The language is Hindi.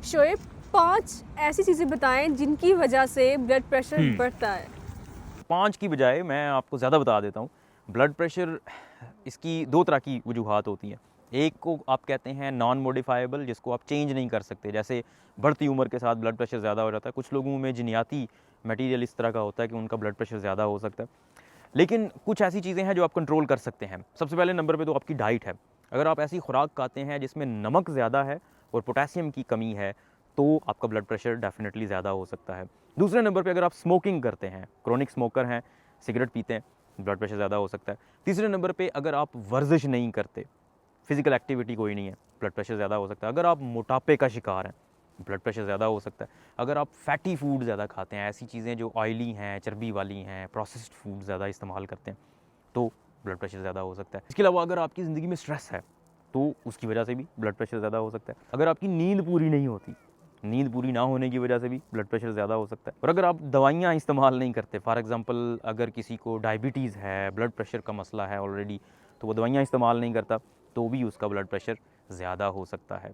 शोएब, 5 ऐसी चीज़ें बताएं जिनकी वजह से ब्लड प्रेशर बढ़ता है। 5 की बजाय मैं आपको ज़्यादा बता देता हूँ। ब्लड प्रेशर इसकी 2 तरह की वजूहात होती हैं। एक को आप कहते हैं नॉन मॉडिफाइबल, जिसको आप चेंज नहीं कर सकते। जैसे बढ़ती उम्र के साथ ब्लड प्रेशर ज़्यादा हो जाता है। कुछ लोगों में जिनियाती मटीरियल इस तरह का होता है कि उनका ब्लड प्रेशर ज़्यादा हो सकता है। लेकिन कुछ ऐसी चीज़ें हैं जो आप कंट्रोल कर सकते हैं। सबसे पहले नंबर पे तो आपकी डाइट है। अगर आप ऐसी खुराक खाते हैं जिसमें नमक ज़्यादा है और पोटेशियम की कमी है, तो आपका ब्लड प्रेशर डेफिनेटली ज़्यादा हो सकता है। दूसरे नंबर पे अगर आप स्मोकिंग करते हैं, क्रोनिक स्मोकर हैं, सिगरेट पीते हैं, ब्लड प्रेशर ज़्यादा हो सकता है। तीसरे नंबर पे अगर आप वर्जिश नहीं करते, फिजिकल एक्टिविटी कोई नहीं है, ब्लड प्रेशर ज़्यादा हो सकता है। अगर आप मोटापे का शिकार हैं, ब्लड प्रेशर ज़्यादा हो सकता है। अगर आप फैटी फूड ज़्यादा खाते हैं, ऐसी चीज़ें जो ऑयली हैं, चर्बी वाली हैं, प्रोसेस्ड फूड ज़्यादा इस्तेमाल करते हैं, तो ब्लड प्रेशर ज़्यादा हो सकता है। इसके अलावा अगर आपकी ज़िंदगी में स्ट्रेस है, तो उसकी वजह से भी ब्लड प्रेशर ज़्यादा हो सकता है। अगर आपकी नींद पूरी नहीं होती, नींद पूरी ना होने की वजह से भी ब्लड प्रेशर ज़्यादा हो सकता है। और अगर आप दवाइयाँ इस्तेमाल नहीं करते, फॉर एग्ज़ाम्पल अगर किसी को डायबिटीज़ है, ब्लड प्रेशर का मसला है ऑलरेडी, तो वो दवाइयाँ इस्तेमाल नहीं करता, तो भी उसका ब्लड प्रेशर ज़्यादा हो सकता है।